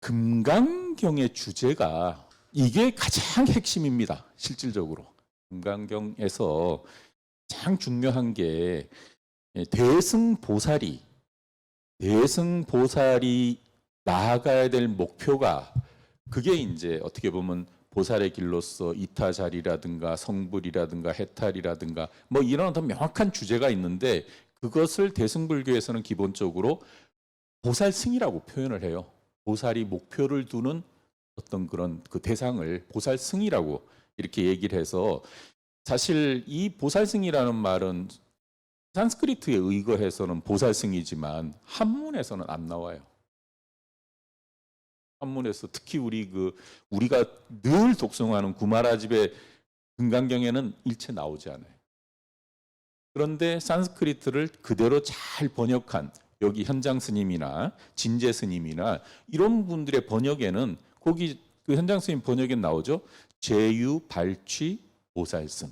금강경의 주제가 이게 가장 핵심입니다. 실질적으로. 금강경에서 가장 중요한 게 대승보살이 나아가야 될 목표가 그게 이제 어떻게 보면 보살의 길로서 이타자리라든가 성불이라든가 해탈이라든가 뭐 이런 어떤 명확한 주제가 있는데 그것을 대승불교에서는 기본적으로 보살승이라고 표현을 해요. 보살이 목표를 두는 어떤 그런 그 대상을 보살승이라고 이렇게 얘기를 해서 사실 이 보살승이라는 말은 산스크리트에 의거해서는 보살승이지만 한문에서는 안 나와요. 한문에서 특히 우리가 늘 독송하는 구마라집의 금강경에는 일체 나오지 않아요. 그런데 산스크리트를 그대로 잘 번역한 여기 현장 스님이나 진제 스님이나 이런 분들의 번역에는 거기 그 현장 스님 번역에 나오죠. 제유 발취 보살승.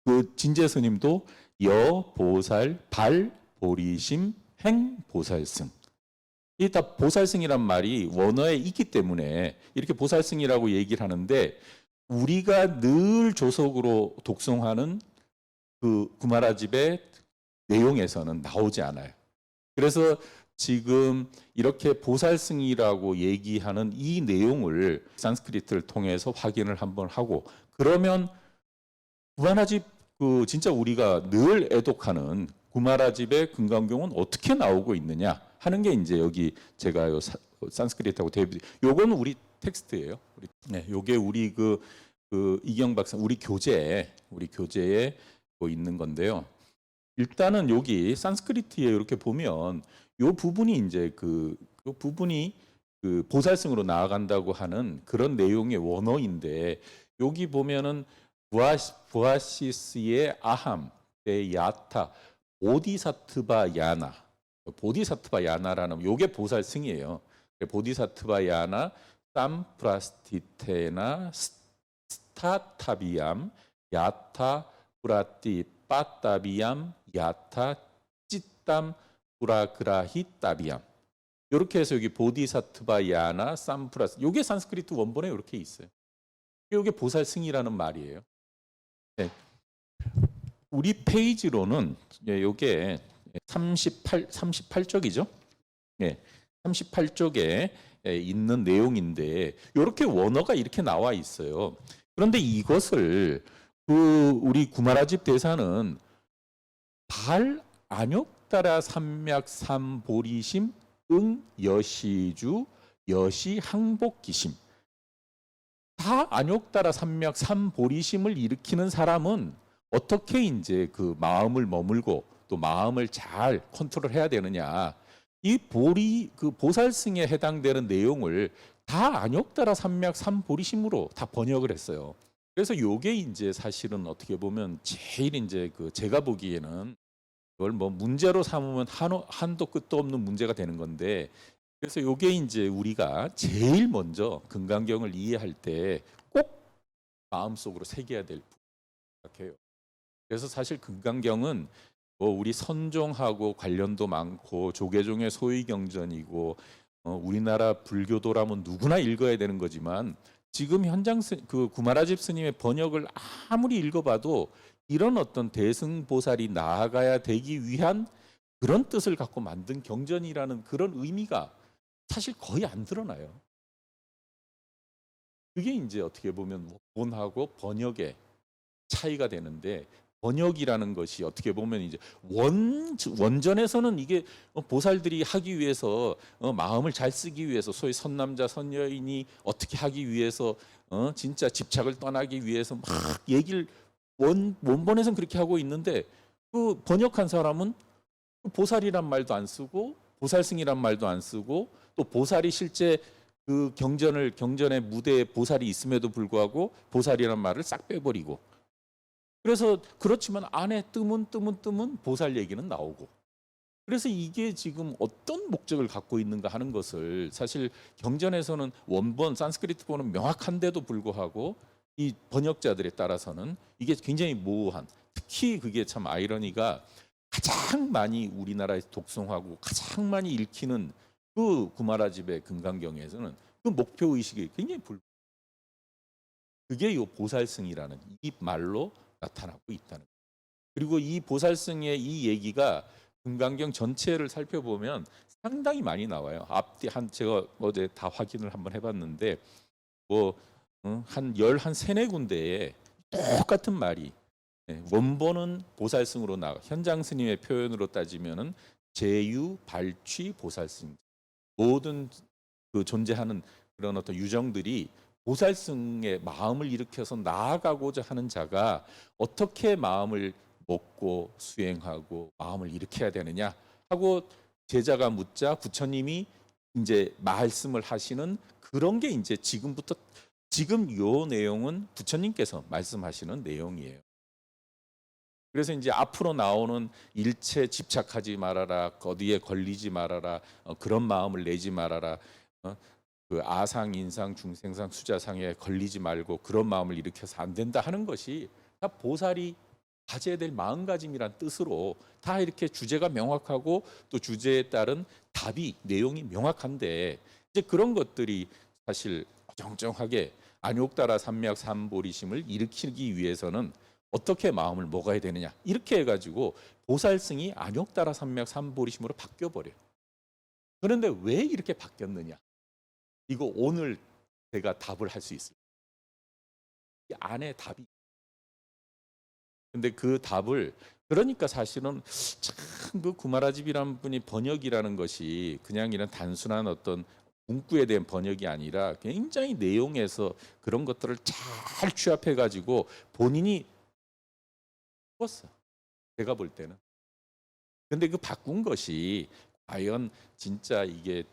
그 진제 스님도 여 보살 발 보리심 행 보살승. 이 다 보살승이란 말이 원어에 있기 때문에 이렇게 보살승이라고 얘기를 하는데 우리가 늘 조속으로 독송하는 그 구마라집의 내용에서는 나오지 않아요. 그래서 지금 이렇게 보살승이라고 얘기하는 이 내용을 산스크리트를 통해서 확인을 한번 하고 그러면 구마라집 그 진짜 우리가 늘 애독하는 구마라집의 금강경은 어떻게 나오고 있느냐 하는 게 이제 여기 제가 산스크리트하고 대비 요거는 우리 텍스트예요. 요게 우리 그 이경 박사 우리 교재에 뭐 있는 건데요. 일단은 여기 산스크리트에 이렇게 보면 요 부분이 이제 그 부분이 그 보살승으로 나아간다고 하는 그런 내용의 원어인데 여기 보면은 부아시스의 아함 대 야타 보디사트바 야나라는 요게 보살승이에요. 보디사트바 야나 쌈프라스티테나 스타타비암 야타 브라티 빠따비암 야타 찌땀 브라그라히따비암 이렇게 해서 여기 보디사트바 야나 쌈프라스 요게 산스크리트 원본에 이렇게 있어요. 요게 보살승이라는 말이에요. 네. 우리 페이지로는 요게 38쪽이죠. 네. 38쪽에 있는 내용인데 이렇게 원어가 이렇게 나와 있어요. 그런데 이것을 우리 구마라집 대사는 발 안욕따라 삼맥 삼보리심 응 여시주 여시 항복기심 다 안욕따라 삼맥 삼보리심을 일으키는 사람은 어떻게 이제 그 마음을 머물고 또 마음을 잘 컨트롤해야 되느냐 이 그 보살승에 해당되는 내용을 다 안욕따라 삼맥 삼보리심으로 다 번역을 했어요. 그래서 요게 이제 사실은 어떻게 보면 제일 이제 그 제가 보기에는 그걸 뭐 문제로 삼으면 한도 끝도 없는 문제가 되는 건데 그래서 요게 이제 우리가 제일 먼저 금강경을 이해할 때 꼭 마음속으로 새겨야 될 부분이에요. 그래서 사실 금강경은 뭐 우리 선종하고 관련도 많고 조계종의 소위경전이고 우리나라 불교도라면 누구나 읽어야 되는 거지만 지금 현장 그 구마라집 스님의 번역을 아무리 읽어봐도 이런 어떤 대승보살이 나아가야 되기 위한 그런 뜻을 갖고 만든 경전이라는 그런 의미가 사실 거의 안 드러나요. 그게 이제 어떻게 보면 원하고 번역의 차이가 되는데 번역이라는 것이 어떻게 보면 이제 원전에서는 이게 보살들이 하기 위해서 마음을 잘 쓰기 위해서 소위 선남자 선여인이 어떻게 하기 위해서 진짜 집착을 떠나기 위해서 막 얘기를 원본에서는 그렇게 하고 있는데 그 번역한 사람은 보살이란 말도 안 쓰고 보살승이란 말도 안 쓰고 또 보살이 실제 그 경전의 무대에 보살이 있음에도 불구하고 보살이란 말을 싹 빼버리고 그래서 그렇지만 안에 뜨문 보살 얘기는 나오고 그래서 이게 지금 어떤 목적을 갖고 있는가 하는 것을 사실 경전에서는 원본 산스크리트본은 명확한데도 불구하고 이 번역자들에 따라서는 이게 굉장히 모호한 특히 그게 참 아이러니가 가장 많이 우리나라에서 독송하고 가장 많이 읽히는 그 구마라집의 금강경에서는 그 목표 의식이 굉장히 그게 이 보살승이라는 이 말로 나타나고 있다는 거예요. 그리고 이 보살승의 이 얘기가 금강경 전체를 살펴보면 상당히 많이 나와요. 앞뒤 한 제가 어제 다 확인을 한번 해봤는데 뭐 한 세네 군데에 똑같은 말이 원본은 보살승으로 나와. 현장 스님의 표현으로 따지면은 제유, 발취, 보살승 모든 그 존재하는 그런 어떤 유정들이 보살승의 마음을 일으켜서 나아가고자 하는 자가 어떻게 마음을 먹고 수행하고 마음을 일으켜야 되느냐 하고 제자가 묻자 부처님이 이제 말씀을 하시는 그런 게 이제 지금 요 내용은 부처님께서 말씀하시는 내용이에요. 그래서 이제 앞으로 나오는 일체 집착하지 말아라, 어디에 걸리지 말아라, 그런 마음을 내지 말아라, 그 아상, 인상, 중생상, 수자상에 걸리지 말고 그런 마음을 일으켜서 안 된다 하는 것이 다 보살이 가져야 될 마음가짐이란 뜻으로 다 이렇게 주제가 명확하고 또 주제에 따른 답이 내용이 명확한데 이제 그런 것들이 사실 정정하게 안욕따라 삼약 삼보리심을 일으키기 위해서는 어떻게 마음을 먹어야 되느냐 이렇게 해가지고 보살승이 안욕따라 삼약 삼보리심으로 바뀌어 버려요. 그런데 왜 이렇게 바뀌었느냐? 이거 오늘 제가 답을 할 수 있어요. 이 안에 답이. 근데 그 답을 그러니까 사실은 참 그 구마라집이라는 분이 번역이라는 것이 그냥 이런 단순한 어떤 문구에 대한 번역이 아니라 굉장히 내용에서 그런 것들을 잘 취합해 가지고 본인이 바꿨어요. 제가 볼 때는. 근데 그 바꾼 것이 과연 진짜 이게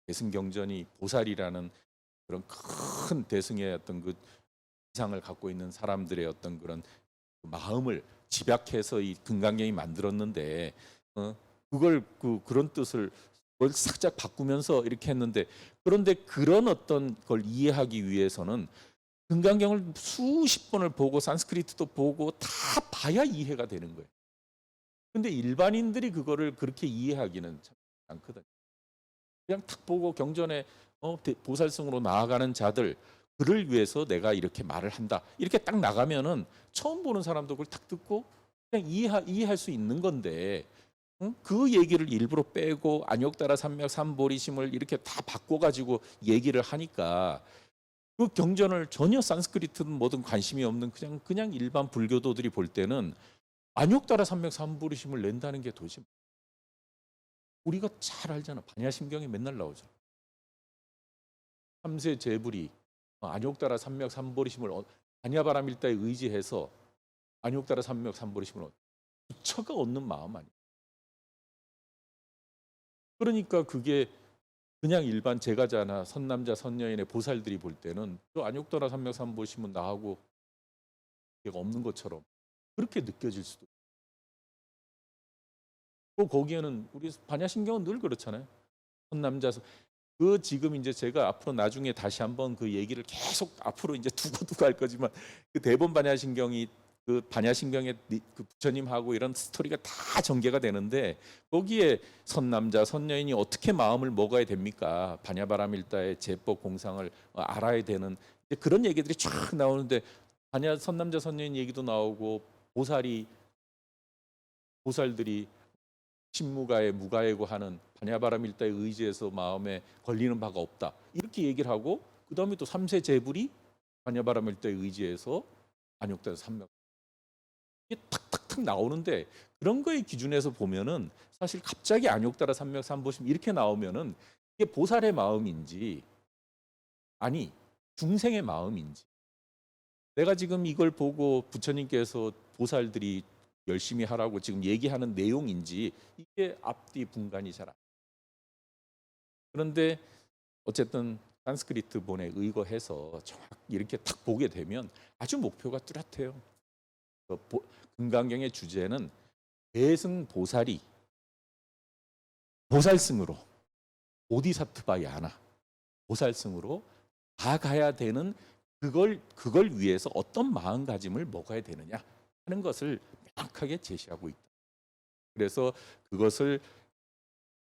대승경전이 보살이라는 그런 큰 대승의 어떤 그 이상을 갖고 있는 사람들의 어떤 그런 마음을 집약해서 이 금강경이 만들었는데 그걸 그런 뜻을 그걸 살짝 바꾸면서 이렇게 했는데 그런데 그런 어떤 걸 이해하기 위해서는 금강경을 수십 번을 보고 산스크리트도 보고 다 봐야 이해가 되는 거예요. 근데 일반인들이 그거를 그렇게 이해하기는 참 않거든요. 그냥 탁 보고 경전에 보살승으로 나아가는 자들 그를 위해서 내가 이렇게 말을 한다. 이렇게 딱 나가면은 처음 보는 사람도 그걸 딱 듣고 그냥 이해할 수 있는 건데 그 얘기를 일부러 빼고 안욕따라 삼약 삼보리심을 이렇게 다 바꿔가지고 얘기를 하니까 그 경전을 전혀 산스크리트든 뭐든 관심이 없는 그냥 일반 불교도들이 볼 때는 안욕따라 삼약 삼보리심을 낸다는 게 도대체 우리가 잘 알잖아. 반야심경에 맨날 나오죠. 삼세 제불이 안욕따라 삼맥 삼보리심을 반야바라밀다에 의지해서 안욕따라 삼맥 삼보리심을 부처가 얻는 마음 아니에요. 그러니까 그게 그냥 일반 제가자나 선남자 선녀인의 보살들이 볼 때는 또 안욕따라 삼맥 삼보리심은 나하고 얘가 없는 것처럼 그렇게 느껴질 수도 있고 거기에는 우리 반야심경은 늘 그렇잖아요. 선남자 그 지금 이제 제가 앞으로 나중에 다시 한번 그 얘기를 계속 앞으로 이제 두고 할 거지만 그 대본 반야심경이 그 반야심경의 그 부처님하고 이런 스토리가 다 전개가 되는데 거기에 선남자 선녀인이 어떻게 마음을 먹어야 됩니까? 반야바라밀다의 제법 공상을 알아야 되는 그런 얘기들이 쫙 나오는데 반야 선남자 선녀인 얘기도 나오고 보살들이 신무가에 무가에고 하는 반야바라밀다에 의지해서 마음에 걸리는 바가 없다. 이렇게 얘기를 하고 그다음에 또 삼세 제불이 반야바라밀다에 의지해서 안욕따라 삼맥 이게 탁탁탁 나오는데 그런 거의 기준에서 보면은 사실 갑자기 안욕따라 삼맥 삼보심 이렇게 나오면은 이게 보살의 마음인지 아니 중생의 마음인지 내가 지금 이걸 보고 부처님께서 보살들이 열심히 하라고 지금 얘기하는 내용인지 이게 앞뒤 분간이 잘 안. 그런데 어쨌든 산스크리트 본에 의거해서 정확히 이렇게 탁 보게 되면 아주 목표가 뚜렷해요. 금강경의 주제는 대승 보살이 보살승으로 보디사트바야나 보살승으로 다 가야 되는 그걸 위해서 어떤 마음가짐을 먹어야 되느냐 하는 것을 명확하게 제시하고 있다. 그래서 그것을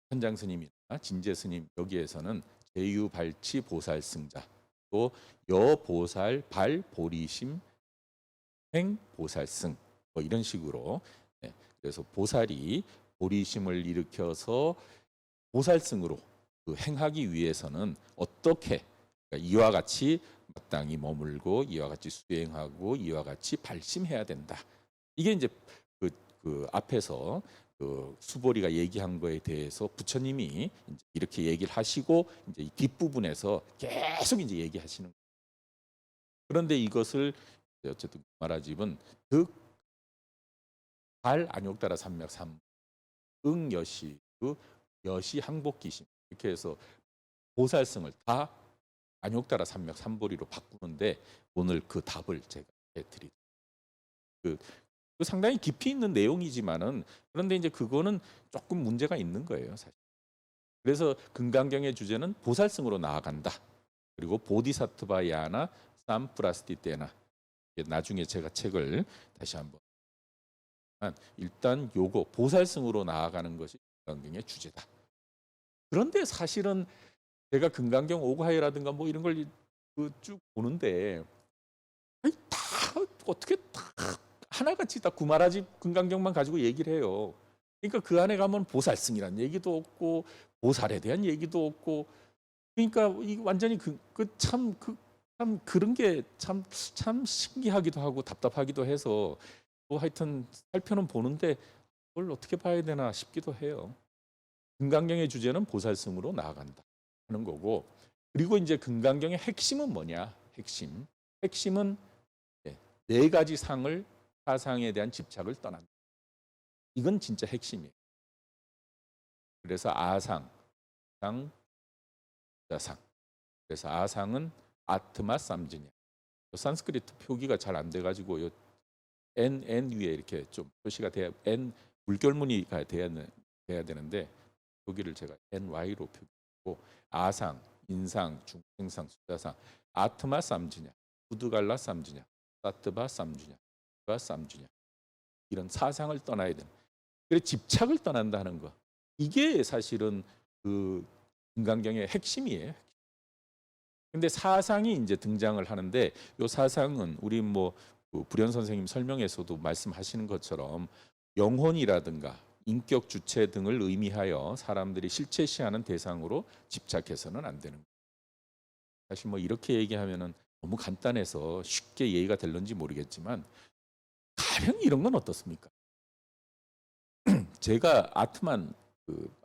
현장 스님이 진제 스님 여기에서는 제유발치 보살승자 또 여보살 발보리심 행보살승 뭐 이런 식으로 네, 그래서 보살이 보리심을 일으켜서 보살승으로 그 행하기 위해서는 어떻게 그러니까 이와 같이 마땅히 머물고 이와 같이 수행하고 이와 같이 발심해야 된다. 이게 이제 그 앞에서 그 수보리가 얘기한 거에 대해서 부처님이 이제 이렇게 얘기를 하시고 이제 이 뒷부분에서 계속 이제 얘기하시는 거예요. 그런데 이것을 어쨌든 마라집은 득발 안욕따라 삼맥 삼 응여시 그 여시 항복기심 이렇게 해서 보살승을 다 안욕따라 삼맥 삼보리로 바꾸는데 오늘 그 답을 제가 해드리죠. 그 상당히 깊이 있는 내용이지만은 그런데 이제 그거는 조금 문제가 있는 거예요, 사실. 그래서 금강경의 주제는 보살승으로 나아간다. 그리고 보디사트바 야나 삼프라스티 때나 나중에 제가 책을 다시 한번 일단 요거 보살승으로 나아가는 것이 금강경의 주제다. 그런데 사실은 제가 금강경 오가이라든가 뭐 이런 걸 쭉 보는데 다 어떻게 다 하나같이 다 구마라지 금강경만 가지고 얘기를 해요. 그러니까 그 안에 가면 보살승이란 얘기도 없고 보살에 대한 얘기도 없고 그러니까 이 완전히 참 그런 게 참 신기하기도 하고 답답하기도 해서 뭐 하여튼 살펴는 보는데 그걸 어떻게 봐야 되나 싶기도 해요. 금강경의 주제는 보살승으로 나아간다 하는 거고 그리고 이제 금강경의 핵심은 뭐냐? 핵심은 네 가지 상을 사상에 대한 집착을 떠난다. 이건 진짜 핵심이에요. 그래서 아상, 상, 자상. 그래서 아상은 아트마 쌈즈냐. 산스크리트 표기가 잘 안 돼가지고 요 N 위에 이렇게 좀 표시가 돼야 N 물결무늬가 돼야 되는데 여기를 제가 NY로 표기하고 아상, 인상, 중생상, 수자상, 아트마 쌈즈냐, 우드갈라 쌈즈냐, 사트바 쌈즈냐, 바 쌈즈냐 이런 사상을 떠나야 되는. 그래 집착을 떠난다는 거. 이게 사실은 그 금강경의 핵심이에요. 근데 사상이 이제 등장을 하는데 이 사상은 우리 뭐 불현 선생님 설명에서도 말씀하시는 것처럼 영혼이라든가 인격 주체 등을 의미하여 사람들이 실체시하는 대상으로 집착해서는 안 되는 거예요. 사실 뭐 이렇게 얘기하면은 너무 간단해서 쉽게 이해가 될런지 모르겠지만 가령 이런 건 어떻습니까? 제가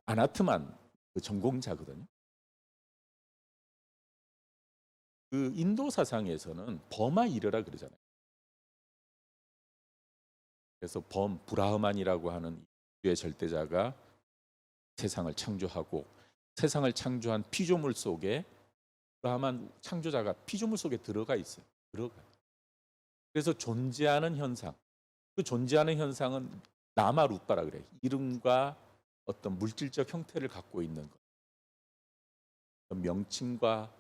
아나트만 전공자거든요. 그 인도 사상에서는 범아 이르라 그러잖아요. 그래서 브라흐만이라고 하는 유의 절대자가 세상을 창조하고 세상을 창조한 피조물 속에 브라흐만 창조자가 피조물 속에 들어가 있어요. 그래서 존재하는 현상. 그 존재하는 현상은 나마루빠라 그래요. 이름과 어떤 물질적 형태를 갖고 있는 것. 명칭과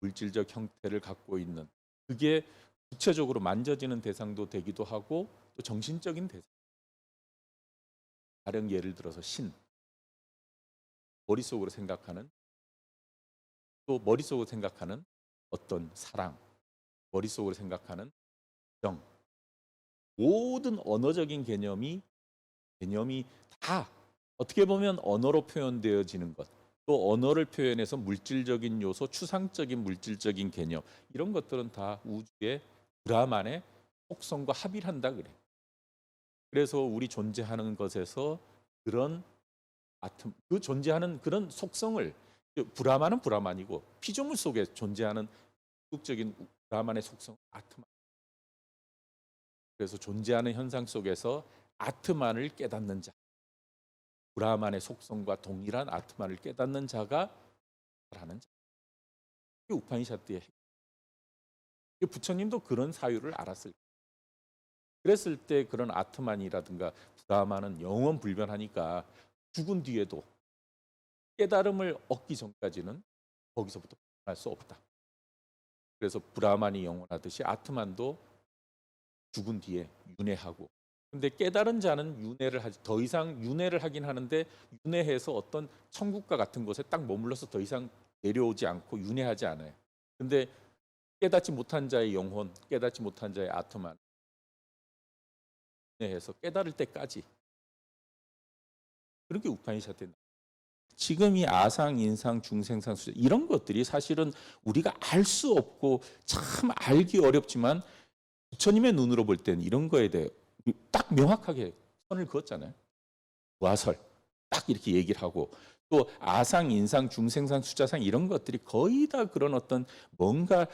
물질적 형태를 갖고 있는 그게 구체적으로 만져지는 대상도 되기도 하고 또 정신적인 대상. 다른 예를 들어서 머릿속으로 생각하는 또 머릿속으로 생각하는 어떤 사랑, 머릿속으로 생각하는 정, 모든 언어적인 개념이 다 어떻게 보면 언어로 표현되어지는 것, 또 언어를 표현해서 물질적인 요소, 추상적인 물질적인 개념 이런 것들은 다 우주의 브라만의 속성과 합의를 한다 그래. 그래서 우리 존재하는 것에서 그런 그 존재하는 그런 속성을 브라만은 브라만이고 피조물 속에 존재하는 궁극적인 브라만의 속성 아트만. 그래서 존재하는 현상 속에서 아트만을 깨닫는 자, 브라만의 속성과 동일한 아트만을 깨닫는 자가 하는 자. 이게 우파니샤드의 부처님도 그런 사유를 알았을 거예요. 그랬을 때 그런 아트만이라든가 브라만은 영원 불변하니까 죽은 뒤에도 깨달음을 얻기 전까지는 거기서부터 벗어날 수 없다. 그래서 브라만이 영원하듯이 아트만도 죽은 뒤에 윤회하고 근데 깨달은 자는 윤회를 하지 더 이상 윤회를 하긴 하는데 윤회해서 어떤 천국과 같은 곳에 딱 머물러서 더 이상 내려오지 않고 윤회하지 않아요. 근데 깨닫지 못한 자의 영혼, 깨닫지 못한 자의 아트만 윤회해서 깨달을 때까지 그런 게 우파니샤드에 지금 이 아상, 인상, 중생상, 수자 이런 것들이 사실은 우리가 알 수 없고 참 알기 어렵지만 부처님의 눈으로 볼 때는 이런 거에 대해 딱 명확하게 선을 그었잖아요. 와설 딱 이렇게 얘기를 하고 또 아상, 인상, 중생상, 수자상 이런 것들이 거의 다 그런 어떤 뭔가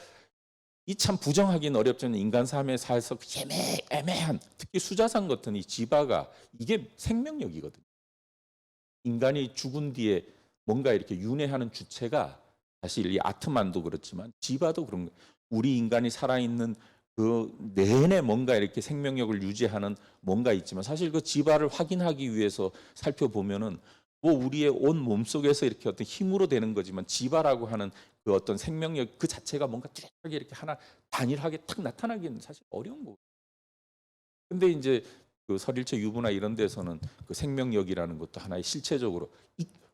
이 참 부정하기는 어렵지만 인간 삶의 사에서 애매한 특히 수자상 같은 이 지바가 이게 생명력이거든요. 인간이 죽은 뒤에 뭔가 이렇게 윤회하는 주체가 사실 이 아트만도 그렇지만 지바도 그런 거예요. 우리 인간이 살아있는 그 내내 뭔가 이렇게 생명력을 유지하는 뭔가 있지만 사실 그 지바를 확인하기 위해서 살펴보면은 뭐 우리의 온 몸속에서 이렇게 어떤 힘으로 되는 거지만 지바라고 하는 그 어떤 생명력 그 자체가 뭔가 뚜렷하게 이렇게 하나 단일하게 탁 나타나기는 사실 어려운 거예요. 근데 이제 그 설일체 유부나 이런 데서는 그 생명력이라는 것도 하나의 실체적으로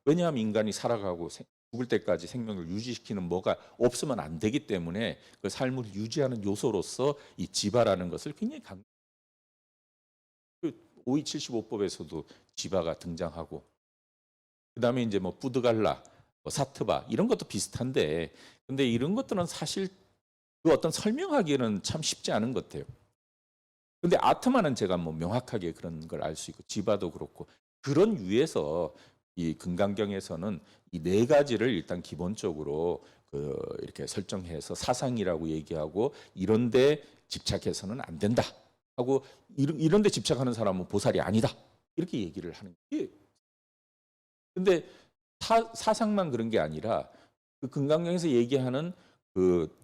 왜냐하면 인간이 살아가고 죽을 때까지 생명을 유지시키는 뭐가 없으면 안 되기 때문에 그 삶을 유지하는 요소로서 이 지바라는 것을 굉장히 그 5275법에서도 지바가 등장하고 그다음에 이제 뭐 부드갈라, 뭐 사트바 이런 것도 비슷한데 근데 이런 것들은 사실 그 어떤 설명하기는 참 쉽지 않은 것 같아요. 근데 아트만은 제가 뭐 명확하게 그런 걸 알 수 있고 지바도 그렇고 그런 위에서 이 금강경에서는 이 네 가지를 일단 기본적으로 그 이렇게 설정해서 사상이라고 얘기하고 이런 데 집착해서는 안 된다 하고 이런 데 집착하는 사람은 보살이 아니다 이렇게 얘기를 하는 게 근데 사상만 그런 게 아니라 그 금강경에서 얘기하는 그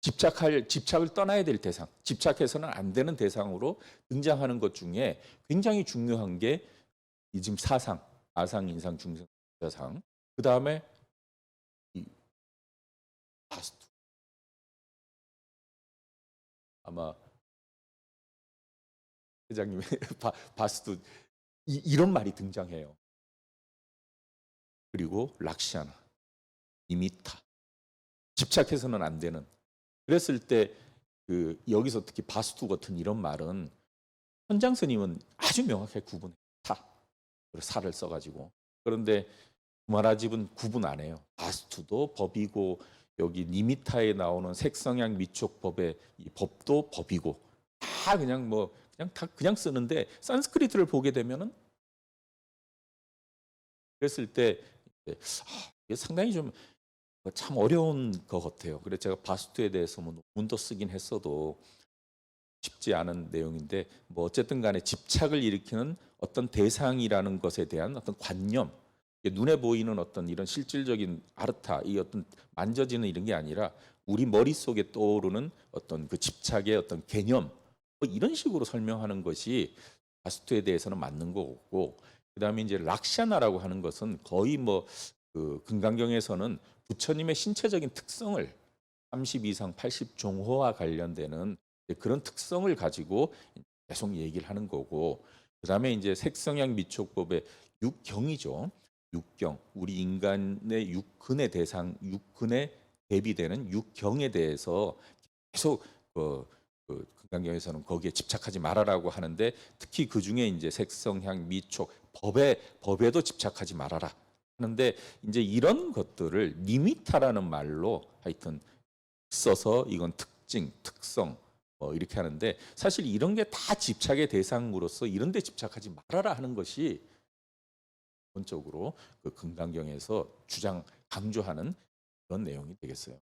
집착을 떠나야 될 대상, 집착해서는 안 되는 대상으로 등장하는 것 중에 굉장히 중요한 게 이 지금 사상, 아상, 인상, 중생, 자상. 그 다음에 이 바스투. 아마 회장님의 바스투 이런 말이 등장해요. 그리고 락시아나, 이미타. 집착해서는 안 되는. 그랬을 때 그 여기서 특히 바스투 같은 이런 말은 현장 스님은 아주 명확하게 구분해. 사를 써가지고. 그런데 구마라집은 구분 안 해요. 바스투도 법이고 여기 니미타에 나오는 색성향 미촉법의 이 법도 법이고 다 그냥 뭐 그냥 다 그냥 쓰는데 산스크리트를 보게 되면은 그랬을 때 이게 상당히 좀 참 어려운 것 같아요. 그래서 제가 바스투에 대해서 뭐 논문도 쓰긴 했어도 쉽지 않은 내용인데 뭐 어쨌든 간에 집착을 일으키는 어떤 대상이라는 것에 대한 어떤 관념 눈에 보이는 어떤 이런 실질적인 아르타 이 어떤 만져지는 이런 게 아니라 우리 머릿속에 떠오르는 어떤 그 집착의 어떤 개념 뭐 이런 식으로 설명하는 것이 바스투에 대해서는 맞는 거고 그다음에 이제 락샤나라고 하는 것은 거의 뭐 그 금강경에서는 부처님의 신체적인 특성을 30 이상 80 종호와 관련되는 그런 특성을 가지고 계속 얘기를 하는 거고 그다음에 이제 색성향 미촉법의 육경이죠. 육경 우리 인간의 육근의 대상 육근에 대비되는 육경에 대해서 계속 그 금강경에서는 거기에 집착하지 말아라고 하는데 특히 그 중에 이제 색성향 미촉 법에도 집착하지 말아라 하는데 이제 이런 것들을 니미타라는 말로 하여튼 써서 이건 특징, 특성 이렇게 하는데 사실 이런 게 다 집착의 대상으로서 이런 데 집착하지 말아라 하는 것이 기본적으로 그 금강경에서 강조하는 그런 내용이 되겠어요.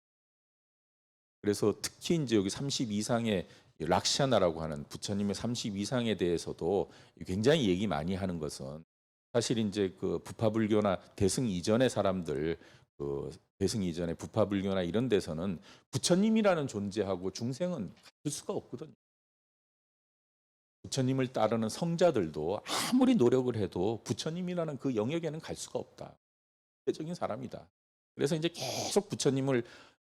그래서 특히 이제 여기 30 이상의 락샤나라고 하는 부처님의 30 이상에 대해서도 굉장히 얘기 많이 하는 것은 사실 이제 그 부파불교나 대승 이전의 사람들 그 대승 이전의 부파불교나 이런 데서는 부처님이라는 존재하고 중생은 같을 수가 없거든요. 부처님을 따르는 성자들도 아무리 노력을 해도 부처님이라는 그 영역에는 갈 수가 없다. 대적인 사람이다. 그래서 이제 계속 부처님을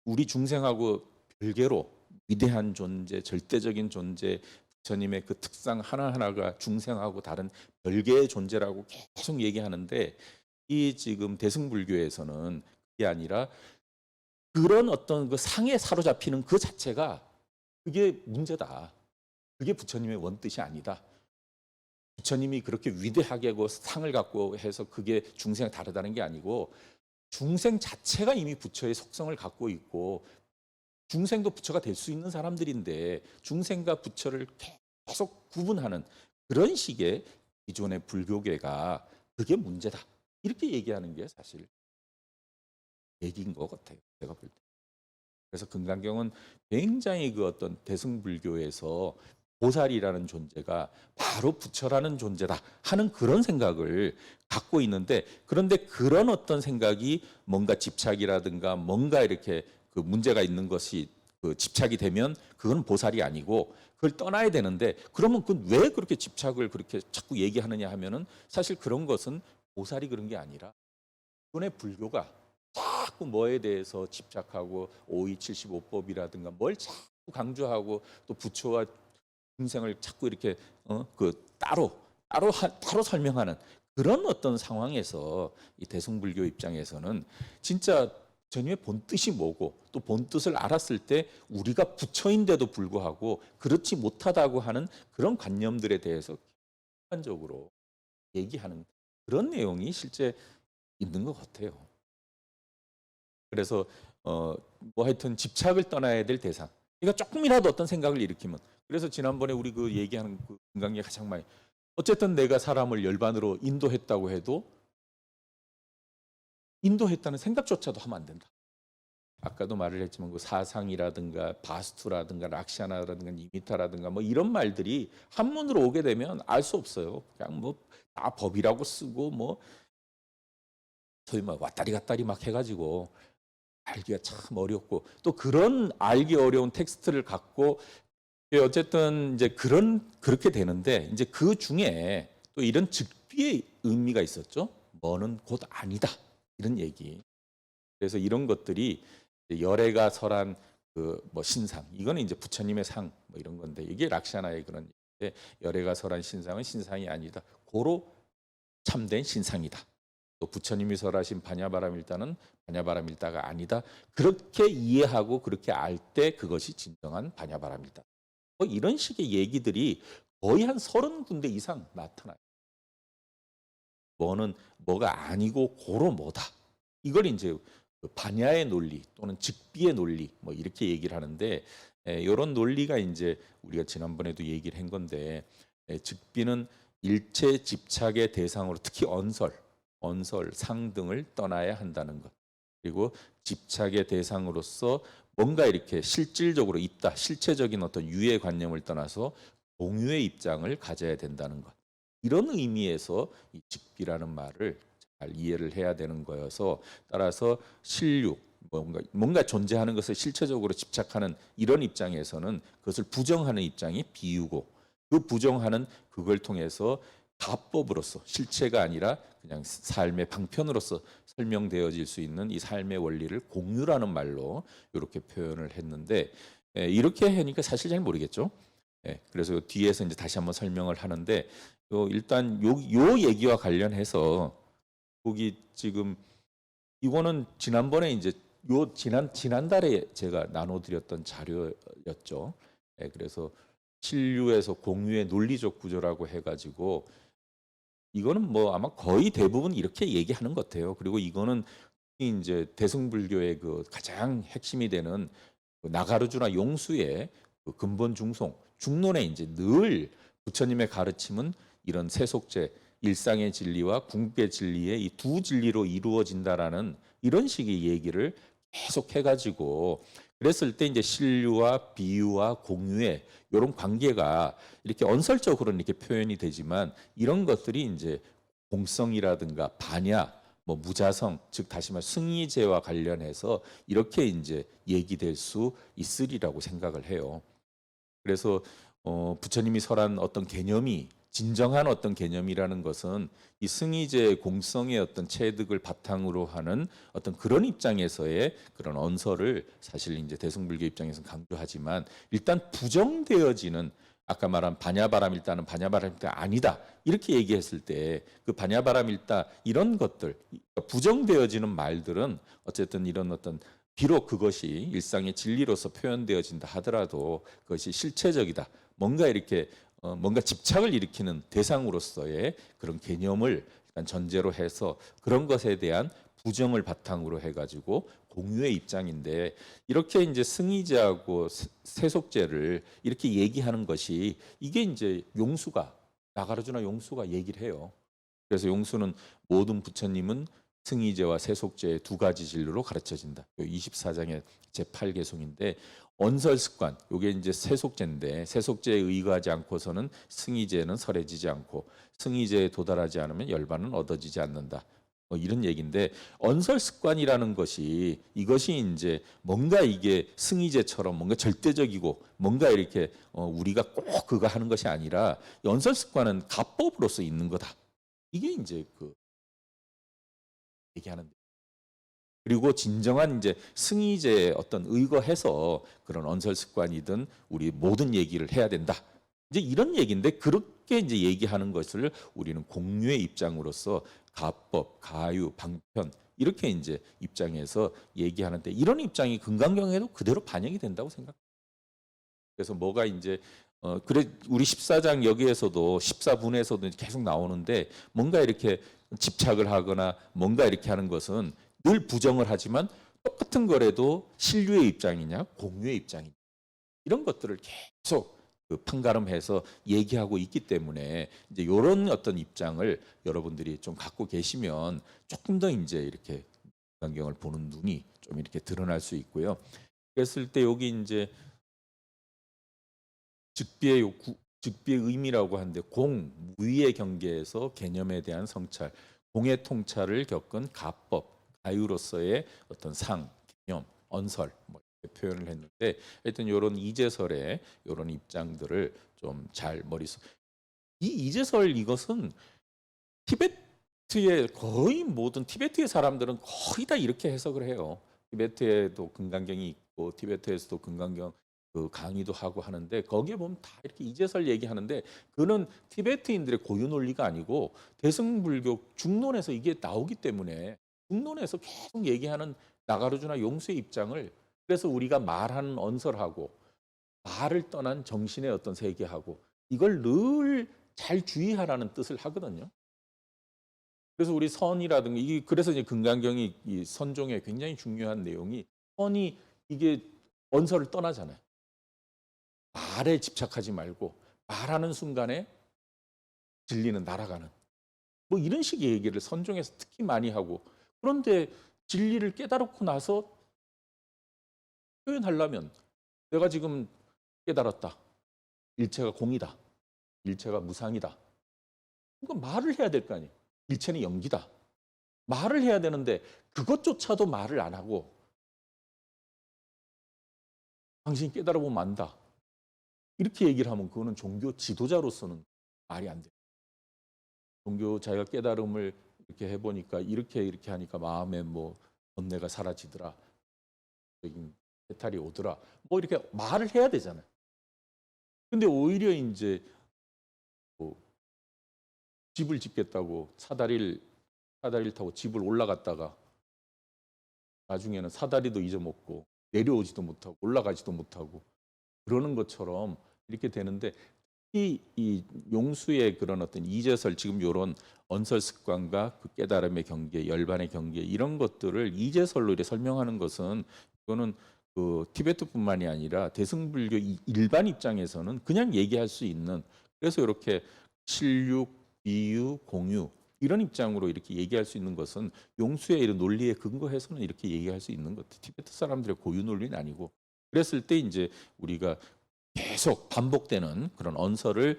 우리 중생하고 별개로 위대한 존재, 절대적인 존재, 부처님의 그 특성 하나하나가 중생하고 다른 별개의 존재라고 계속 얘기하는데 이 지금 대승불교에서는 그게 아니라 그런 어떤 그 상에 사로잡히는 그 자체가 그게 문제다. 그게 부처님의 원뜻이 아니다. 부처님이 그렇게 위대하게 그 상을 갖고 해서 그게 중생과 다르다는 게 아니고 중생 자체가 이미 부처의 속성을 갖고 있고 중생도 부처가 될 수 있는 사람들인데 중생과 부처를 계속 구분하는 그런 식의 기존의 불교계가 그게 문제다. 이렇게 얘기하는 게 사실 얘기인 것 같아요. 제가 볼 때. 그래서 금강경은 굉장히 그 어떤 대승불교에서 보살이라는 존재가 바로 부처라는 존재다 하는 그런 생각을 갖고 있는데 그런데 그런 어떤 생각이 뭔가 집착이라든가 뭔가 이렇게 그 문제가 있는 것이 그 집착이 되면 그건 보살이 아니고 그걸 떠나야 되는데 그러면 그 왜 그렇게 집착을 그렇게 자꾸 얘기하느냐 하면은 사실 그런 것은 보살이 그런 게 아니라 이번에 불교가 자꾸 뭐에 대해서 집착하고 5275법이라든가 뭘 자꾸 강조하고 또 부처와 중생을 자꾸 이렇게 그 따로 설명하는 그런 어떤 상황에서 이 대승불교 입장에서는 진짜 전유의 본뜻이 뭐고 또 본뜻을 알았을 때 우리가 부처인데도 불구하고 그렇지 못하다고 하는 그런 관념들에 대해서 객관적으로 얘기하는 그런 내용이 실제 있는 것 같아요. 그래서 뭐 하여튼 집착을 떠나야 될 대상. 그러니까 조금이라도 어떤 생각을 일으키면 그래서 지난번에 우리 그 얘기하는 그 금강계 가장 많이 어쨌든 내가 사람을 열반으로 인도했다고 해도 인도했다는 생각조차도 하면 안 된다. 아까도 말을 했지만 그 사상이라든가 바스투라든가 락샤나라든가 니미타라든가 뭐 이런 말들이 한문으로 오게 되면 알 수 없어요. 그냥 뭐 다 법이라고 쓰고 뭐 소위 막 왔다리 갔다리 막 해가지고 알기가 참 어렵고 또 그런 알기 어려운 텍스트를 갖고 어쨌든 이제 그렇게 되는데 이제 그 중에 또 이런 즉비의 의미가 있었죠. 뭐는 곧 아니다 이런 얘기. 그래서 이런 것들이 열애가 설한 그 뭐 신상 이거는 이제 부처님의 상 뭐 이런 건데 이게 락샤나의 그런 얘기인데 열애가 설한 신상은 신상이 아니다. 고로 참된 신상이다. 또 부처님이 설하신 반야바라밀다는 반야바라밀다가 아니다. 그렇게 이해하고 그렇게 알 때 그것이 진정한 반야바라밀다. 뭐 이런 식의 얘기들이 거의 한 30군데 이상 나타나요. 뭐는 뭐가 아니고 고로 뭐다. 이걸 이제 반야의 논리 또는 즉비의 논리 뭐 이렇게 얘기를 하는데 이런 논리가 이제 우리가 지난번에도 얘기를 한 건데 즉비는 일체 집착의 대상으로 특히 언설, 상 등을 떠나야 한다는 것. 그리고 집착의 대상으로서 뭔가 이렇게 실질적으로 있다, 실체적인 어떤 유의 관념을 떠나서 공유의 입장을 가져야 된다는 것. 이런 의미에서 이 직비라는 말을 잘 이해를 해야 되는 거여서 따라서 실육, 뭔가 존재하는 것을 실체적으로 집착하는 이런 입장에서는 그것을 부정하는 입장이 비유고 그 부정하는 그걸 통해서 가법으로서 실체가 아니라 그냥 삶의 방편으로서 설명되어질 수 있는 이 삶의 원리를 공유라는 말로 이렇게 표현을 했는데 이렇게 하니까 사실 잘 모르겠죠. 그래서 뒤에서 이제 다시 한번 설명을 하는데 일단 요 얘기와 관련해서 거기 지금 이거는 지난번에 이제 지난달에 제가 나눠드렸던 자료였죠. 그래서 신류에서 공유의 논리적 구조라고 해가지고 이거는 뭐 아마 거의 대부분 이렇게 얘기하는 것 같아요. 그리고 이거는 이제 대승불교의 그 가장 핵심이 되는 그 나가르주나 용수의 그 근본 중론에 이제 늘 부처님의 가르침은 이런 세속제, 일상의 진리와 궁극의 진리의 이 두 진리로 이루어진다라는 이런 식의 얘기를 계속 해가지고 그랬을 때 이제 신류와 비유와 공유의 이런 관계가 이렇게 언설적으로는 이렇게 표현이 되지만 이런 것들이 이제 공성이라든가 반야, 뭐 무자성, 즉 다시 말해 승리제와 관련해서 이렇게 이제 얘기될 수 있으리라고 생각을 해요. 그래서 부처님이 설한 어떤 개념이 진정한 어떤 개념이라는 것은 이 승의제의 공성의 어떤 체득을 바탕으로 하는 어떤 그런 입장에서의 그런 언설을 사실 이제 대승불교 입장에서는 강조하지만 일단 부정되어지는 아까 말한 반야바람일다는 반야바람일다 아니다. 이렇게 얘기했을 때 그 반야바람일다 이런 것들 부정되어지는 말들은 어쨌든 이런 어떤 비록 그것이 일상의 진리로서 표현되어진다 하더라도 그것이 실체적이다. 뭔가 이렇게 뭔가 집착을 일으키는 대상으로서의 그런 개념을 일단 전제로 해서 그런 것에 대한 부정을 바탕으로 해가지고 공유의 입장인데 이렇게 이제 승희제하고 세속제를 이렇게 얘기하는 것이 이게 이제 용수가 나가르주나 용수가 얘기를 해요. 그래서 용수는 모든 부처님은 승희제와 세속제의 두 가지 진로로 가르쳐진다. 24장의 제8개송인데 언설습관, 이게 이제 세속제인데 세속제에 의거하지 않고서는 승희제는 설해지지 않고 승희제에 도달하지 않으면 열반은 얻어지지 않는다. 이런 얘기인데 언설습관이라는 것이 이것이 이제 뭔가 이게 승희제처럼 뭔가 절대적이고 뭔가 이렇게 우리가 꼭 그거 하는 것이 아니라 언설습관은 가법으로서 있는 거다. 이게 이제 그 얘기하는. 그리고 진정한 이제 승희제에 어떤 의거해서 그런 언설습관이든 우리 모든 얘기를 해야 된다. 이제 이런 얘기인데 그렇게 이제 얘기하는 것을 우리는 공유의 입장으로서 가법, 가유, 방편 이렇게 이제 입장에서 얘기하는데 이런 입장이 금강경에도 그대로 반영이 된다고 생각합니다. 그래서 뭐가 이제 그래 우리 14장 여기에서도 14분에서도 계속 나오는데 뭔가 이렇게 집착을 하거나 뭔가 이렇게 하는 것은 늘 부정을 하지만 똑같은 거라도 신류의 입장이냐 공유의 입장이냐 이런 것들을 계속 그 판가름해서 얘기하고 있기 때문에 이제 이런 어떤 입장을 여러분들이 좀 갖고 계시면 조금 더 이제 이렇게 강경을 보는 눈이 좀 이렇게 드러날 수 있고요. 그랬을 때 여기 이제 즉비의 의미라고 하는데 공, 무의의 경계에서 개념에 대한 성찰, 공의 통찰을 겪은 가법, 가유로서의 어떤 상, 개념, 언설 뭐 이렇게 표현을 했는데 하여튼 이런 이제설의 이런 입장들을 좀 잘 머릿속 이 이제설 이것은 티베트의 거의 모든 티베트의 사람들은 거의 다 이렇게 해석을 해요. 티베트에도 금강경이 있고 티베트에서도 금강경 그 강의도 하고 하는데 거기에 보면 다 이렇게 이제설 얘기하는데 그는 티베트인들의 고유 논리가 아니고 대승불교 중론에서 이게 나오기 때문에 중론에서 계속 얘기하는 나가르주나 용수의 입장을 그래서 우리가 말하는 언설하고 말을 떠난 정신의 어떤 세계하고 이걸 늘 잘 주의하라는 뜻을 하거든요. 그래서 우리 선이라든가 이게 그래서 이제 금강경이 이 선종에 굉장히 중요한 내용이 선이 이게 언설을 떠나잖아요. 말에 집착하지 말고 말하는 순간에 진리는 날아가는 뭐 이런 식의 얘기를 선종에서 특히 많이 하고 그런데 진리를 깨달고 나서 표현하려면 내가 지금 깨달았다. 일체가 공이다. 일체가 무상이다. 그건 말을 해야 될 거 아니에요. 일체는 영기다. 말을 해야 되는데 그것조차도 말을 안 하고 당신이 깨달아보면 안다. 이렇게 얘기를 하면 그거는 종교 지도자로서는 말이 안 돼요. 종교 자기가 깨달음을 이렇게 해보니까 이렇게 하니까 마음에 뭐 번뇌가 사라지더라. 해탈이 오더라. 뭐 이렇게 말을 해야 되잖아요. 근데 오히려 이제 뭐 집을 짓겠다고 사다리를 타고 집을 올라갔다가 나중에는 사다리도 잊어먹고 내려오지도 못하고 올라가지도 못하고 그러는 것처럼 이렇게 되는데 이 용수의 그런 어떤 이제설 지금 이런 언설 습관과 그 깨달음의 경계, 열반의 경계 이런 것들을 이제설로 이렇게 설명하는 것은 이거는 그 티베트뿐만이 아니라 대승불교 일반 입장에서는 그냥 얘기할 수 있는 그래서 이렇게 실육, 비유, 공유 이런 입장으로 이렇게 얘기할 수 있는 것은 용수의 이런 논리에 근거해서는 이렇게 얘기할 수 있는 것. 티베트 사람들의 고유 논리는 아니고 그랬을 때 이제 우리가 계속 반복되는 그런 언설을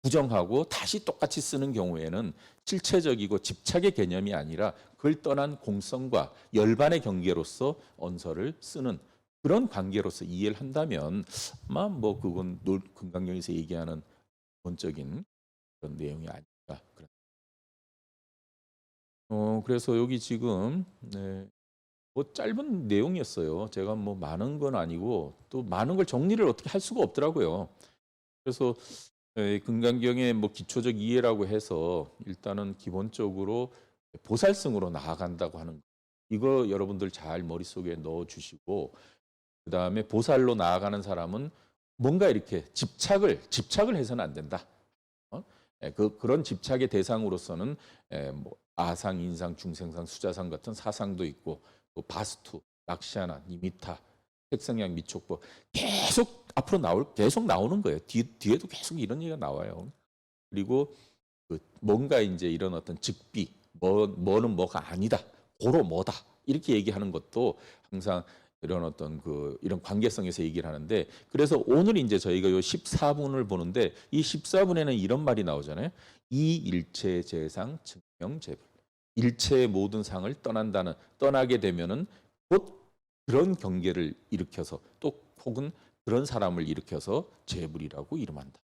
부정하고 다시 똑같이 쓰는 경우에는 실체적이고 집착의 개념이 아니라 그걸 떠난 공성과 열반의 경계로서 언설을 쓰는 그런 관계로서 이해를 한다면 아마 뭐 그건 금강경에서 얘기하는 기본적인 그런 내용이 아닐까. 그래서 여기 지금 네, 뭐 짧은 내용이었어요. 제가 뭐 많은 건 아니고 또 많은 걸 정리를 어떻게 할 수가 없더라고요. 그래서 금강경의 뭐 기초적 이해라고 해서 일단은 기본적으로 보살성으로 나아간다고 하는 거. 이거 여러분들 잘 머릿속에 넣어 주시고 그다음에 보살로 나아가는 사람은 뭔가 이렇게 집착을 해서는 안 된다. 어? 그런 집착의 대상으로서는 뭐 아상, 인상, 중생상, 수자상 같은 사상도 있고 또 바스투, 락시아나, 니미타, 색성양, 미촉법 계속 나오는 거예요. 뒤에도 계속 이런 얘기가 나와요. 그리고 뭔가 이제 이런 어떤 즉비, 뭐는 뭐가 아니다, 고로 뭐다 이렇게 얘기하는 것도 항상 이런 어떤 이런 관계성에서 얘기를 하는데 그래서 오늘 이제 저희가 요 14분을 보는데 이 14분에는 이런 말이 나오잖아요. 이 일체 재상 증명 재불. 일체의 모든 상을 떠나게 되면은 곧 그런 경계를 일으켜서 또 혹은 그런 사람을 일으켜서 재불이라고 이름한다.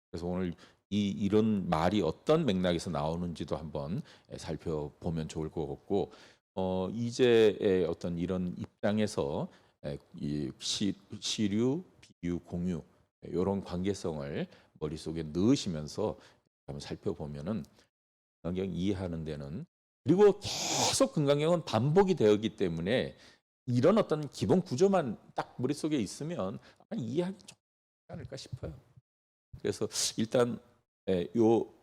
그래서 오늘 이런 말이 어떤 맥락에서 나오는지도 한번 살펴보면 좋을 것 같고 이제의 어떤 이런 입장에서 이 시류, 비유, 공유 이런 관계성을 머릿속에 넣으시면서 한번 살펴보면은 금강경 이해하는 데는 그리고 계속 금강경은 반복이 되었기 때문에 이런 어떤 기본 구조만 딱 머릿속에 있으면 아마 이해하기 좋지 않을까 싶어요. 그래서 일단 요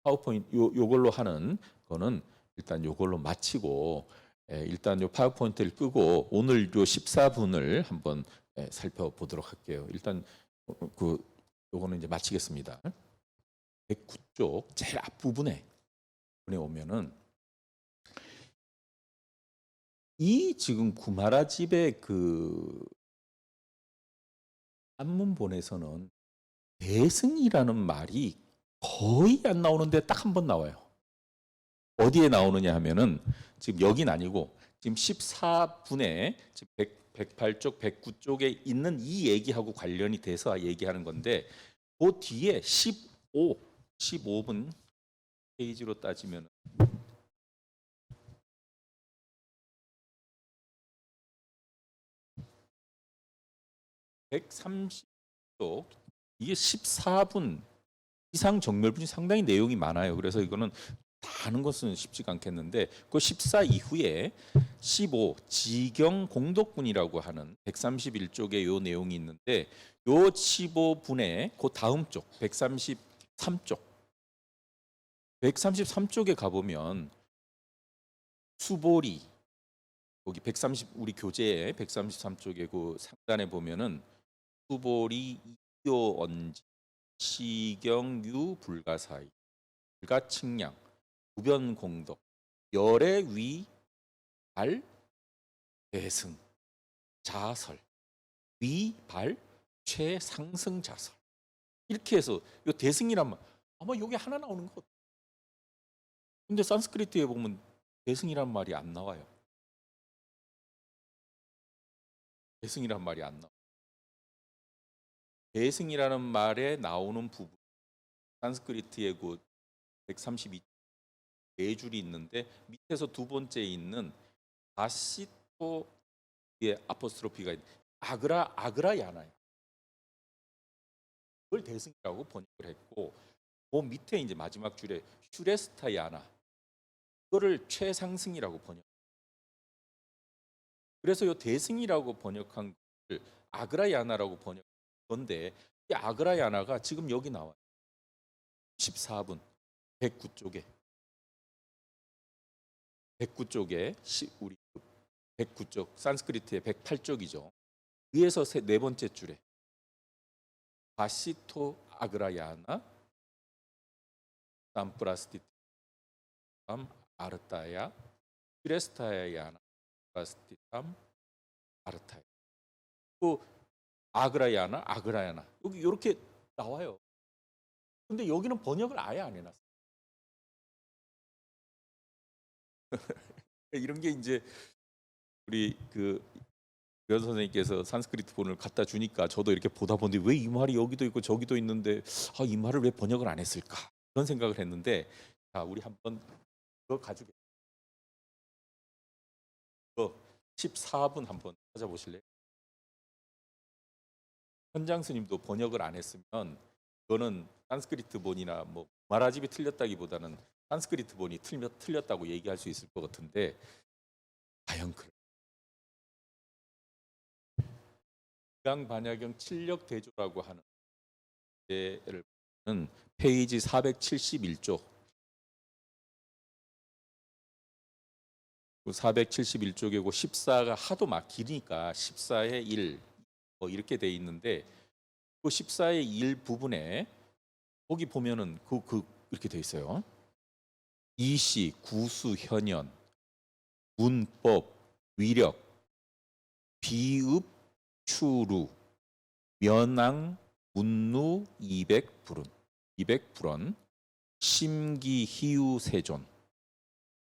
파워포인트 요걸로 하는 거는 일단 요걸로 마치고 일단 요 파워포인트를 끄고 오늘 요 14분을 한번 살펴보도록 할게요. 일단 요거는 이제 마치겠습니다. 109쪽 제일 앞부분에 오면은 이 지금 구마라 집의 한문본에서는 대승이라는 말이 거의 안 나오는데 딱 한 번 나와요. 어디에 나오느냐 하면은 지금 여긴 아니고 지금 14분에 지금 108쪽, 109쪽에 있는 이 얘기하고 관련이 돼서 얘기하는 건데 그 뒤에 15분 페이지로 따지면 130쪽 이게 14분 이상 정멸분이 상당히 내용이 많아요. 그래서 이거는 다 하는 것은 쉽지가 않겠는데 그 14 이후에 15 지경 공덕분이라고 하는 131쪽에 요 내용이 있는데 요 15분의 그 다음 쪽 133쪽 133쪽에 가보면 수보리 여기 130 우리 교재에 133쪽에 그 상단에 보면은 수보리 이교언지 시경유 불가사의 불가측량 구변공덕 열의 위발 대승 자설 위발 최상승 자설 이렇게 해서 요 대승이란 말 아마 여기 하나 나오는 것 같아요. 근데 산스크리트에 보면 대승이란 말이 안 나와요. 대승이란 말이 안 나와요. 대승이라는 말에 나오는 부분 산스크리트의 그 132 네 줄이 있는데 밑에서 두 번째 있는 다시토의 아포스트로피가 아그라야나요. 그걸 대승이라고 번역을 했고 그 밑에 이제 마지막 줄에 슈레스타야나 그거를 최상승이라고 번역. 그래서 요 대승이라고 번역한 것을 아그라야나라고 번역 건데 이 아그라야나가 지금 여기 나와요. 14분 109쪽에 우리 109쪽 산스크리트의 108쪽이죠. 위에서 네 번째 줄에 바시토 아그라야나 삼프라스티탐 아르타야 슈레스타야나 프라스티탐 아르타야 또 아그라야나 여기 이렇게 나와요. 근데 여기는 번역을 아예 안 해놨어요. 이런 게 이제 우리 면 선생님께서 산스크리트 본을 갖다 주니까 저도 이렇게 보다 보니 왜 이 말이 여기도 있고 저기도 있는데 이 말을 왜 번역을 안 했을까 그런 생각을 했는데 자 우리 한번 그거 가지고 14분 한번 찾아보실래요? 현장 스님도 번역을 안 했으면 그거는 산스크리트 본이나 뭐 구마라집이 틀렸다기보다는 산스크리트 본이 틀렸다고 얘기할 수 있을 것 같은데 과연 그럴 인강반야경 칠력 대조라고 하는 예를 보면 페이지 471조 471쪽이고 14가 하도 막 길으니까 14의 1 뭐 이렇게 돼 있는데 그 14의 1 부분에 거기 보면은 이렇게 돼 있어요. 이시, 구수, 현연, 문법, 위력, 비읍, 추루, 면왕, 문루, 200불은, 200불원, 심기, 희유, 세존,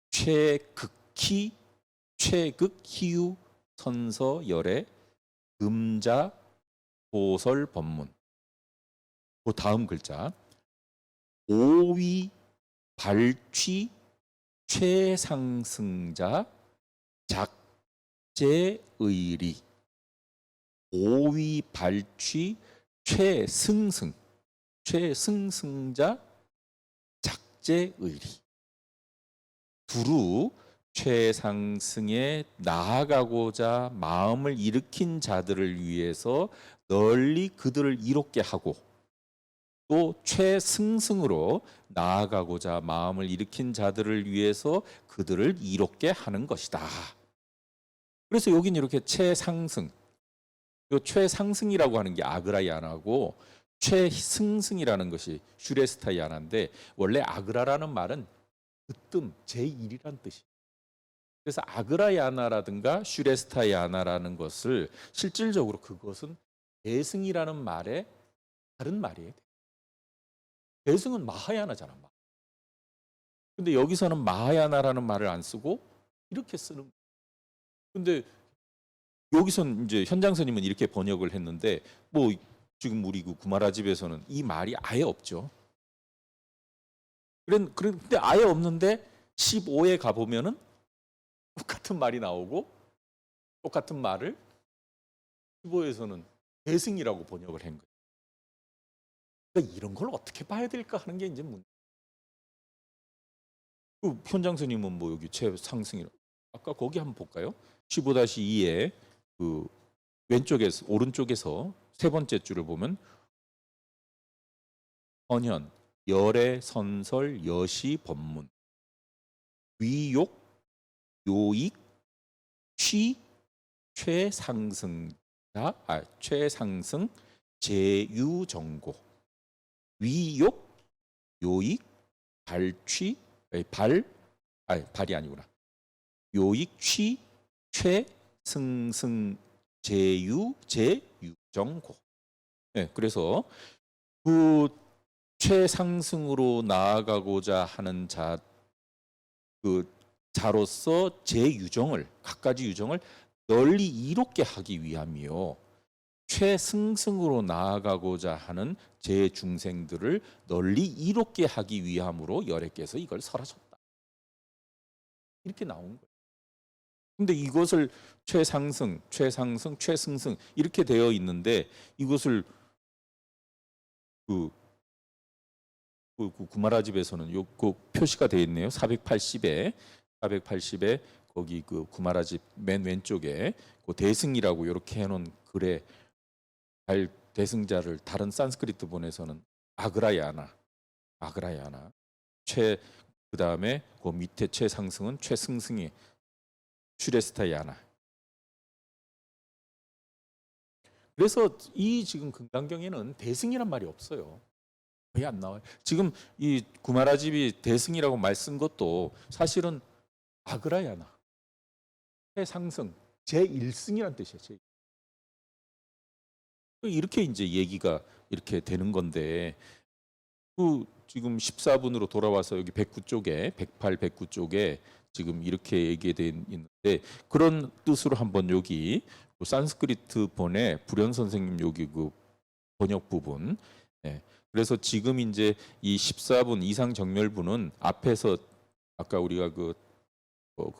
최극희, 최극, 희유, 선서, 열애, 금자, 보설, 법문. 그 다음 글자 오위, 발취, 최상승자, 작제의리. 오위, 발취, 최승승, 최승승자, 작제의리. 두루 최상승에 나아가고자 마음을 일으킨 자들을 위해서 널리 그들을 이롭게 하고 또 최승승으로 나아가고자 마음을 일으킨 자들을 위해서 그들을 이롭게 하는 것이다. 그래서 여기는 이렇게 최상승, 이 최상승이라고 하는 게 아그라야나고 최승승이라는 것이 슈레스타야나인데 원래 아그라라는 말은 으뜸, 제1이란 뜻이에요. 그래서 아그라야나라든가 슈레스타야나라는 것을 실질적으로 그것은 대승이라는 말의 다른 말이에요. 대승은 마하야나잖아. 근데 여기서는 마하야나라는 말을 안 쓰고 이렇게 쓰는 거예요. 근데 여기선 이제 현장스님은 이렇게 번역을 했는데 뭐 지금 우리 그 구마라집에서는 이 말이 아예 없죠. 그런데 아예 없는데 15에 가보면은 똑같은 말이 나오고 똑같은 말을 15에서는 대승이라고 번역을 한 거예요. 그러니까 이런 걸 어떻게 봐야 될까 하는 게 이제 문제. 그 현장스님은 뭐 여기 최상승이라고 아까 거기 한번 볼까요? 15-2에 그 왼쪽에서 오른쪽에서 세 번째 줄을 보면 헌현, 열애, 선설, 여시, 법문, 위욕, 요익, 취, 최상승자, 최상승, 제유정고, 위욕, 요익, 발취, 발이 아니구나. 요익, 취, 최승승, 제유정고. 네, 그래서 그 최상승으로 나아가고자 하는 자로서 제유정을 갖가지 유정을 널리 이롭게 하기 위함이요. 최승승으로 나아가고자 하는 제중생들을 널리 이롭게 하기 위함으로 열애께서 이걸 설하셨다. 이렇게 나온 거예요. 근데 이것을 최상승, 최상승, 최승승 이렇게 되어 있는데 이것을 구마라집에서는 그 표시가 되어 있네요. 480에 거기 그 구마라집 맨 왼쪽에 그 대승이라고 이렇게 해놓은 글에 대승자를 다른 산스크리트 본에서는 아그라야나 그 다음에 그 밑에 최상승은 최승승이 슈레스타야나. 그래서 이 지금 금강경에는 대승이란 말이 없어요. 거의 안 나와요. 지금 이 구마라집이 대승이라고 말 쓴 것도 사실은 아그라야나 최상승 제1승이란 뜻이에요. 이렇게 이제 얘기가 이렇게 되는 건데 그 지금 14분으로 돌아와서 여기 109쪽에 108, 109쪽에 지금 이렇게 얘기돼 있는데 그런 뜻으로 한번 여기 산스크리트 본에 불현 선생님 여기 그 번역 부분. 예. 그래서 지금 이제 이 14분 이상 정멸부는 앞에서 아까 우리가 그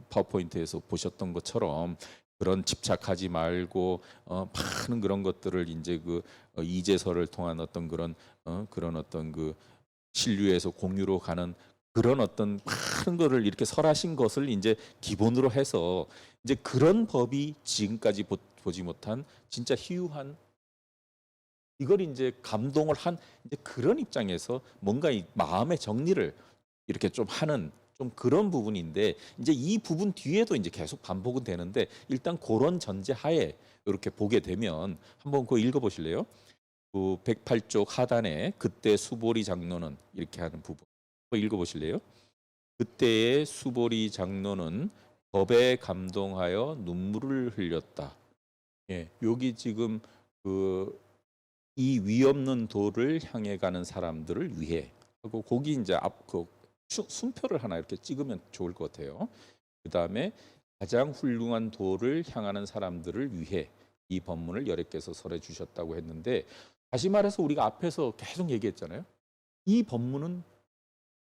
파워포인트에서 보셨던 것처럼 그런 집착하지 말고 많은 그런 것들을 이제 그 이제서를 통한 어떤 그런 어떤 그 신류에서 공유로 가는 그런 어떤 많은 거를 이렇게 설하신 것을 이제 기본으로 해서 이제 그런 법이 지금까지 보지 못한 진짜 희유한 이걸 이제 감동을 한 이제 그런 입장에서 뭔가 이 마음의 정리를 이렇게 좀 하는 좀 그런 부분인데 이제 이 부분 뒤에도 이제 계속 반복은 되는데 일단 그런 전제 하에 이렇게 보게 되면 한번 그거 읽어 보실래요? 그 108쪽 하단에 그때 수보리 장로는 이렇게 하는 부분. 그거 읽어 보실래요? 그때의 수보리 장로는 법에 감동하여 눈물을 흘렸다. 예, 여기 지금 그 이 위없는 도를 향해 가는 사람들을 위해 하고 거기 이제 앞그 순표를 하나 이렇게 찍으면 좋을 것 같아요. 그 다음에 가장 훌륭한 도를 향하는 사람들을 위해 이 법문을 여러께서 설해 주셨다고 했는데 다시 말해서 우리가 앞에서 계속 얘기했잖아요. 이 법문은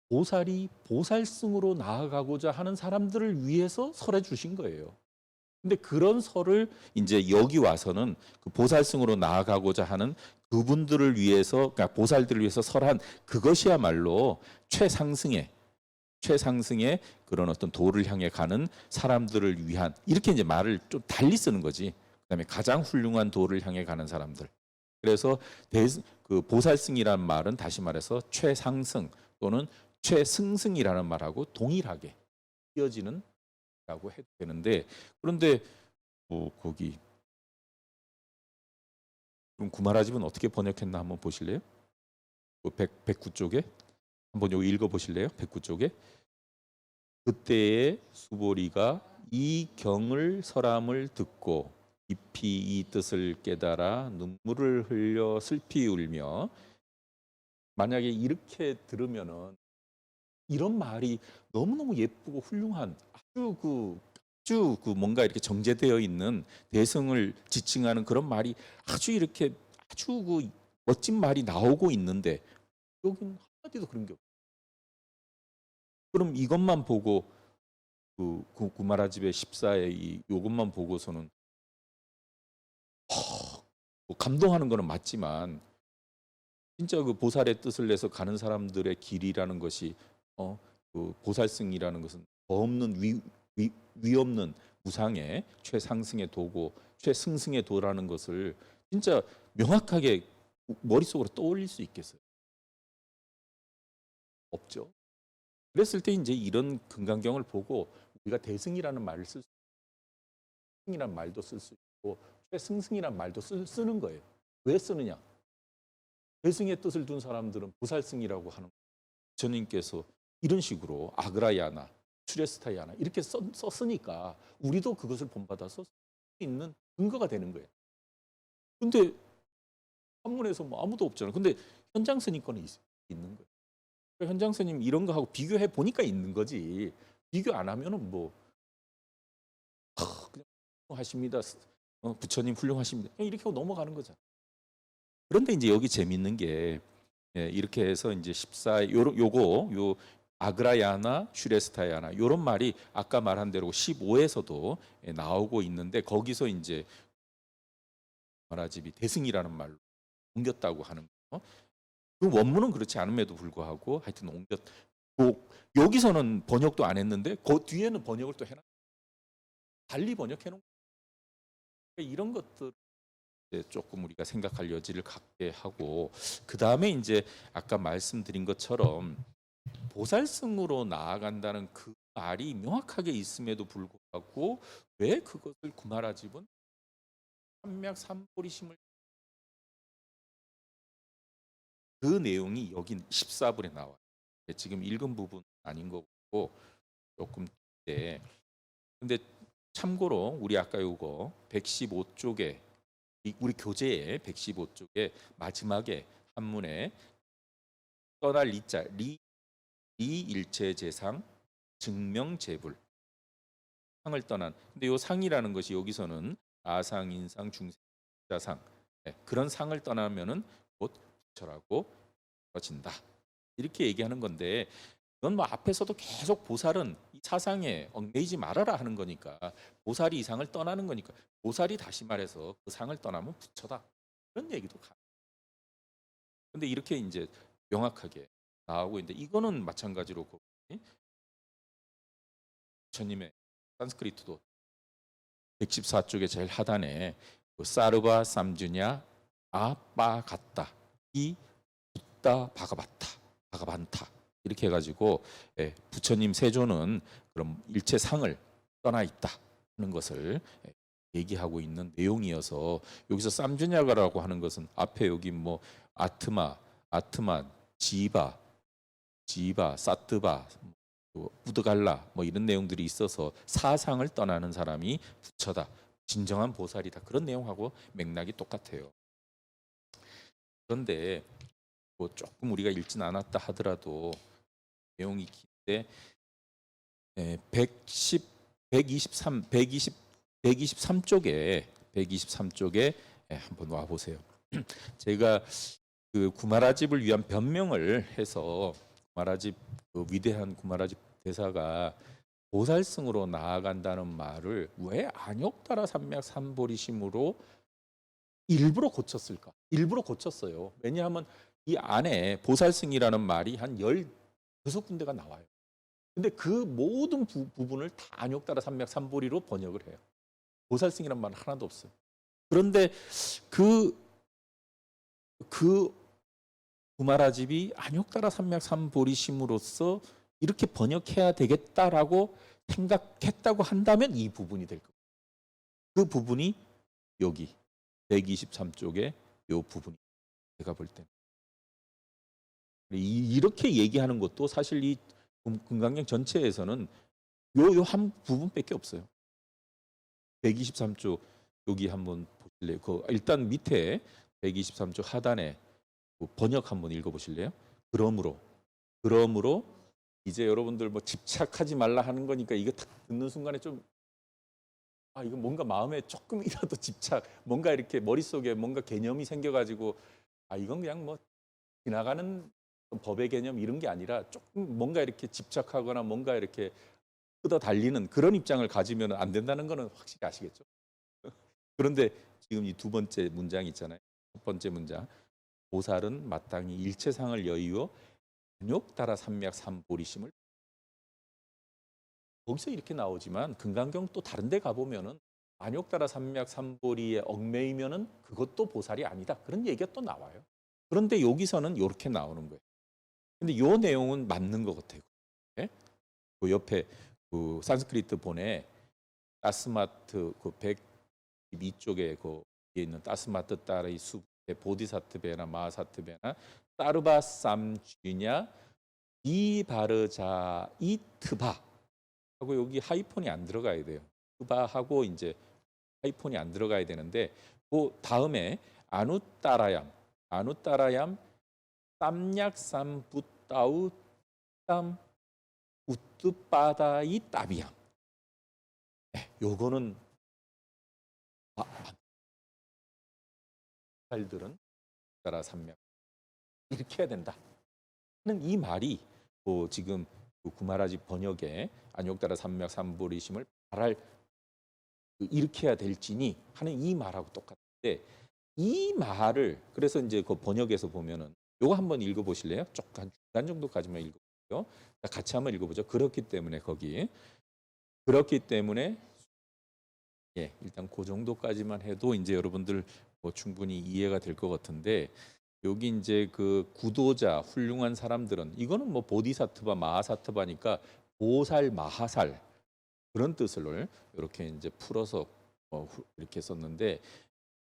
보살이 보살승으로 나아가고자 하는 사람들을 위해서 설해 주신 거예요. 근데 그런 설을 이제 여기 와서는 그 보살승으로 나아가고자 하는 그분들을 위해서, 그러니까 보살들을 위해서 설한 그것이야말로 최상승의 그런 어떤 도를 향해 가는 사람들을 위한 이렇게 이제 말을 좀 달리 쓰는 거지. 그다음에 가장 훌륭한 도를 향해 가는 사람들. 그래서 그 보살승이라는 말은 다시 말해서 최상승 또는 최승승이라는 말하고 동일하게 이어지는 라고 해도 되는데 그런데 뭐 거기 그럼 구마라집은 어떻게 번역했나 한번 보실래요? 그 109쪽에 한번 여기 읽어 보실래요? 109쪽에 그때의 수보리가 이 경을 설함을 듣고 깊이 이 뜻을 깨달아 눈물을 흘려 슬피 울며 만약에 이렇게 들으면은 이런 말이 너무너무 예쁘고 훌륭한 아주 그 뭔가 이렇게 정제되어 있는 대승을 지칭하는 그런 말이 아주 이렇게 아주 그 멋진 말이 나오고 있는데 여기는 한마디도 그런 게 없어요. 그럼 이것만 보고 그 구마라집의 14의 이 요것만 보고서는 뭐 감동하는 거는 맞지만 진짜 그 보살의 뜻을 내서 가는 사람들의 길이라는 것이 그 보살승이라는 것은 없는 위 없는 무상의 최상승의 도고 최승승의 도라는 것을 진짜 명확하게 머릿속으로 떠올릴 수 있겠어요? 없죠. 그랬을 때 이제 이런 금강경을 보고 우리가 대승이라는 말을 쓸 수, 승이라는 말도 쓸 수 있고 최승승이라는 말도 쓰는 거예요. 왜 쓰느냐? 대승의 뜻을 둔 사람들은 보살승이라고 하는 부처님께서 이런 식으로 아그라야나 추레스타야나 이렇게 썼으니까 우리도 그것을 본받아서 쓸 수 있는 근거가 되는 거예요. 근데 한문에서 뭐 아무도 없잖아요. 근데 현장 스님권은 있는 거예요. 현장 스님 이런 거 하고 비교해 보니까 있는 거지. 비교 안 하면은 뭐 그냥 하십니다. 부처님 훌륭하십니다. 그냥 이렇게 하고 넘어가는 거잖아요. 그런데 이제 여기 재밌는 게 이렇게 해서 이제 14 요 아그라야나 슈레스타야나 요런 말이 아까 말한 대로 15에서도 나오고 있는데 거기서 이제 마라집이 대승이라는 말로 옮겼다고 하는 거. 그 원문은 그렇지 않음에도 불구하고 하여튼 여기서는 번역도 안 했는데 그 뒤에는 번역을 또 해놨. 달리 번역해 놓은 이런 것들 조금 우리가 생각할 여지를 갖게 하고 그 다음에 이제 아까 말씀드린 것처럼 보살승으로 나아간다는 그 말이 명확하게 있음에도 불구하고 왜 그것을 구마라집은 삼맥 삼보리심을 그 내용이 여기 14분에 나와요. 지금 읽은 부분 아닌 거고 조금 때 근데 참고로 우리 아까 요거 115쪽에 우리 교재의 115쪽에 마지막에 한문에 떠날 리자 리일체 재상 증명재불 상을 떠난 근데 요 상이라는 것이 여기서는 아상 인상 중자상 그런 상을 떠나면은 곧 부처라고 그러진다 이렇게 얘기하는 건데 넌 뭐 앞에서도 계속 보살은 이 사상에 얽매이지 말아라 하는 거니까 보살이 이 상을 떠나는 거니까 보살이 다시 말해서 그 상을 떠나면 부처다 그런 얘기도 가. 근데 이렇게 이제 명확하게 나오고 있는데 이거는 마찬가지로 부처님의 산스크리트도 114쪽의 제일 하단에 그 사르바 삼주냐 아빠 같다 이 붓다 바가반타 이렇게 해가지고 부처님 세조는 그럼 일체 상을 떠나 있다 하는 것을 얘기하고 있는 내용이어서 여기서 쌈주냐가라고 하는 것은 앞에 여기 뭐 아트만, 지바, 사뜨바, 부드갈라 뭐 이런 내용들이 있어서 사상을 떠나는 사람이 부처다. 진정한 보살이다. 그런 내용하고 맥락이 똑같아요. 그런데 뭐 조금 우리가 읽진 않았다 하더라도 내용이 긴데 123쪽에 한번 와 보세요. 제가 그 구마라집을 위한 변명을 해서 구마라집 그 위대한 구마라집 대사가 보살승으로 나아간다는 말을 왜 안욕따라 삼맥 삼보리심으로 일부러 고쳤을까? 일부러 고쳤어요. 왜냐하면 이 안에 보살승이라는 말이 한 16군데가 나와요. 근데 그 모든 부분을 다 안욕따라 삼맥 삼보리로 번역을 해요. 보살승이란 말은 하나도 없어요. 그런데 그 구마라집이 안욕따라 삼맥 삼보리심으로써 이렇게 번역해야 되겠다라고 생각했다고 한다면 이 부분이 될 거예요. 그 부분이 여기 123쪽에 이 부분이 제가 볼 때 이렇게 얘기하는 것도 사실 이 금강경 전체에서는 요 한 부분밖에 없어요. 123쪽 여기 한번 보실래요? 일단 밑에 123쪽 하단에 번역 한번 읽어보실래요? 그러므로 이제 여러분들 뭐 집착하지 말라 하는 거니까 이거 딱 듣는 순간에 좀 이거 뭔가 마음에 조금이라도 집착, 뭔가 이렇게 머릿속에 뭔가 개념이 생겨가지고 이건 그냥 뭐 지나가는 법의 개념 이런 게 아니라 조금 뭔가 이렇게 집착하거나 뭔가 이렇게 뜯어 달리는 그런 입장을 가지면 안 된다는 거는 확실히 아시겠죠? 그런데 지금 이 두 번째 문장 있잖아요. 첫 번째 문장. 보살은 마땅히 일체상을 여의어 안욕따라 삼맥 삼보리심을 거기서 이렇게 나오지만 금강경 또 다른 데 가보면은 안욕따라 삼맥 삼보리에 얽매이면은 그것도 보살이 아니다. 그런 얘기가 또 나와요. 그런데 여기서는 이렇게 나오는 거예요. 근데 이 내용은 맞는 것 같아요. 네? 그 옆에 그 산스크리트 본에 따스마트 그 102쪽에 그 있는 따스마트 따르이 수 보디사트베나 마하사트베나 따르바 쌈쥐냐 이바르자 이트바 하고 여기 하이폰이 안 들어가야 돼요. 트바하고 이제 하이폰이 안 들어가야 되는데 그 다음에 아누따라얌 땀약삼 붓다우 땀 우뜨바다이 따비얌. 요거는 살들은 따라 삼명 이렇게 해야 된다. 는 이 말이 지금 구마라집 번역에 안욕따라 삼맥 삼보리심을 말할 이렇게 해야 될지니 하는 이 말하고 똑같은데 이 말을 그래서 이제 그 번역에서 보면은 요거 한번 읽어보실래요? 한 중간 정도까지만 읽어보세요. 같이 한번 읽어보죠. 그렇기 때문에 일단 그 정도까지만 해도 이제 여러분들 뭐 충분히 이해가 될 것 같은데 여기 이제 그 구도자 훌륭한 사람들은 이거는 뭐 보디사트바 마하사트바니까 보살 마하살 그런 뜻을 이렇게 이제 풀어서 이렇게 썼는데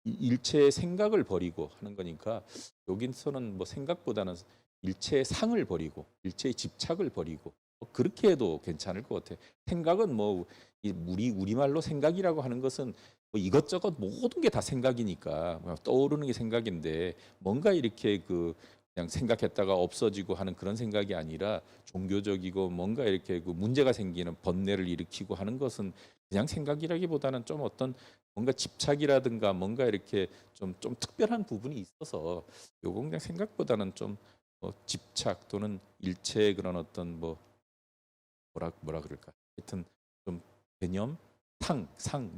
일체의 생각을 버리고 하는 거니까 여기서는 뭐 생각보다는 일체의 상을 버리고 일체의 집착을 버리고 그렇게 해도 괜찮을 것 같아요. 생각은 뭐 우리말로 생각이라고 하는 것은 뭐 이것저것 모든 게 다 생각이니까 떠오르는 게 생각인데 뭔가 이렇게 그냥 생각했다가 없어지고 하는 그런 생각이 아니라 종교적이고 뭔가 이렇게 문제가 생기는 번뇌를 일으키고 하는 것은 그냥 생각이라기보다는 좀 어떤 뭔가 집착이라든가 뭔가 이렇게 좀 특별한 부분이 있어서 요건 그냥 생각보다는 좀 집착 또는 일체의 그런 어떤 뭐라 그럴까, 하여튼 좀 개념, 상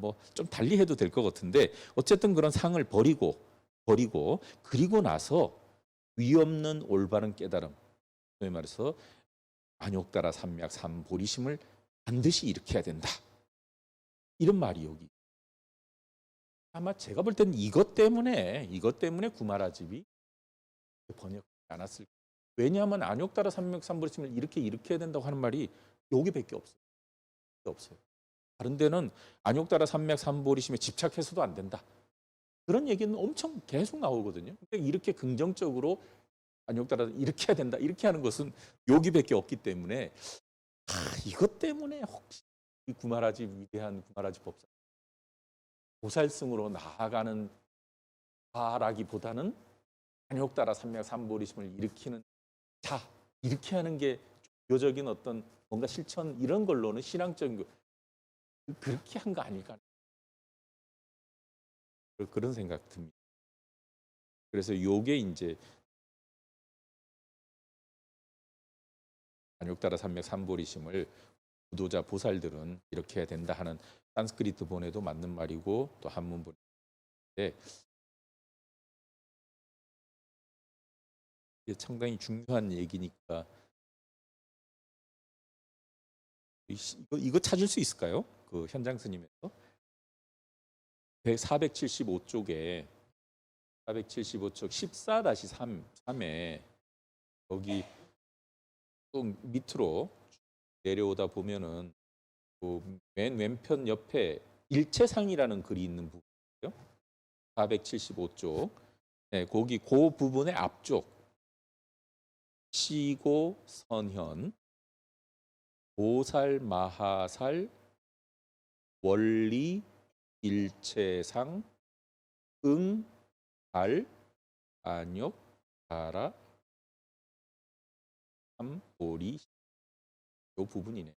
뭐 좀 달리 해도 될 것 같은데 어쨌든 그런 상을 버리고 그리고 나서 위 없는 올바른 깨달음, 소위 말해서 안욕따라 삼약 삼보리심을 반드시 일으켜야 된다. 이런 말이 여기. 아마 제가 볼 때는 이것 때문에 구마라집이 번역하지 않았을까. 왜냐하면 안욕따라 삼약 삼보리심을 이렇게 일으켜야 된다고 하는 말이 여기밖에 없어요. 다른 데는 안욕따라 삼약 삼보리심에 집착해서도 안 된다. 그런 얘기는 엄청 계속 나오거든요. 근데 이렇게 긍정적으로 안욕따라 이렇게 해야 된다. 이렇게 하는 것은 여기밖에 없기 때문에 이것 때문에 혹시 이 구마라집, 위대한 구마라집 법사 보살승으로 나아가는 바라기보다는 안욕따라 삼약 삼보리심을 일으키는 자, 이렇게 하는 게 종교적인 어떤 뭔가 실천 이런 걸로는 신앙적인 거 그렇게 한 거 아닐까, 그런 생각 듭니다. 그래서 요게 이제 안욕따라 삼약 삼보리심을 구도자 보살들은 이렇게 해야 된다 하는 산스크리트 본에도 맞는 말이고 또 한문 본인데 이게 상당히 중요한 얘기니까 이거 찾을 수 있을까요? 그 현장 스님에서 475쪽에 475쪽 14-3에 여기 또 밑으로 내려오다 보면은 맨 왼편 옆에 일체상이라는 글이 있는 부분이요. 475쪽. 네, 거기 그 부분의 앞쪽 시고 선현 보살 마하살 원리 일체상 응발 안욕 가라 삼보리 요 부분이네.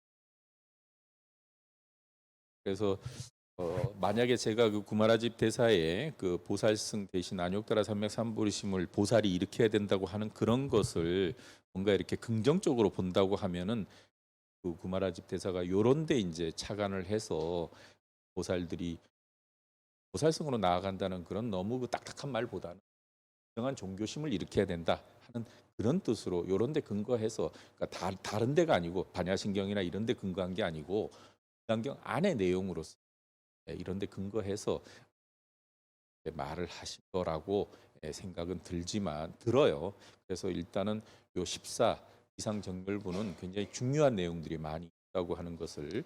그래서 만약에 제가 그 구마라집 대사에 그 보살승 대신 안욕따라 삼맥 삼보리심을 보살이 일으켜야 된다고 하는 그런 것을 뭔가 이렇게 긍정적으로 본다고 하면은 그 구마라집 대사가 요런데 이제 착안을 해서 보살들이 보살승으로 나아간다는 그런 너무 그 딱딱한 말보다는 정한 종교심을 일으켜야 된다 하는 그런 뜻으로 요런데 근거해서 그러니까 다른 데가 아니고 반야신경이나 이런 데 근거한 게 아니고 구간경 안의 내용으로서 이런 데 근거해서 말을 하신 거라고 생각은 들어요. 그래서 일단은 요 14 이상정결부는 굉장히 중요한 내용들이 많이 있다고 하는 것을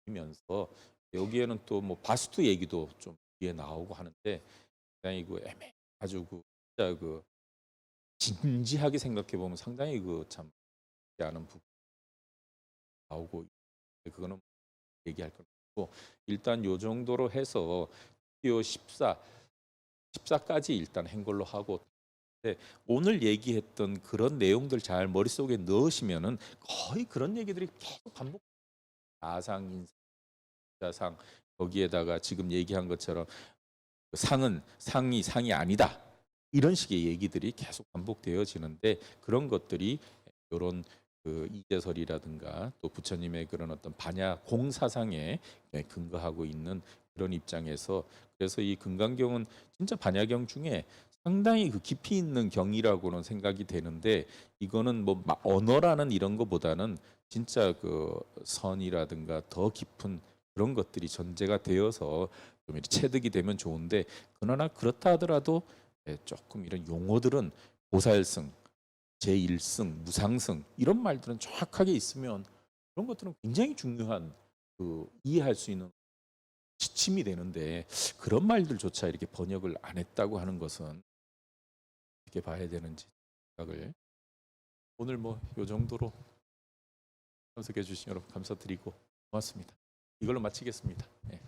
보면서 여기에는 또 뭐 바스투 얘기도 좀 뒤에 나오고 하는데 굉장히 그 아주 그 진짜 그 진지하게 생각해 보면 상당히 그 참 않은 부분 나오고 그거는 얘기할 건 없고 일단 요 정도로 해서 요 14까지 일단 한 걸로 하고 오늘 얘기했던 그런 내용들 잘 머릿속에 넣으시면은 거의 그런 얘기들이 계속 반복. 아상, 인사상 거기에다가 지금 얘기한 것처럼 상은 상이 아니다. 이런 식의 얘기들이 계속 반복되어지는데 그런 것들이 이런 그 이재설이라든가 또 부처님의 그런 어떤 반야 공사상에 근거하고 있는 그런 입장에서 그래서 이 금강경은 진짜 반야경 중에 상당히 그 깊이 있는 경이라고는 생각이 되는데 이거는 뭐 언어라는 이런 거보다는 진짜 그 선이라든가 더 깊은 그런 것들이 전제가 되어서 좀 이렇게 체득이 되면 좋은데 그러나 그렇다 하더라도 조금 이런 용어들은 보살승, 제1승, 무상승 이런 말들은 정확하게 있으면 그런 것들은 굉장히 중요한 그 이해할 수 있는 지침이 되는데 그런 말들조차 이렇게 번역을 안 했다고 하는 것은 어떻게 봐야 되는지 생각을 오늘 뭐 요 정도로 참석해 주신 여러분 감사드리고 고맙습니다. 이걸로 마치겠습니다. 네.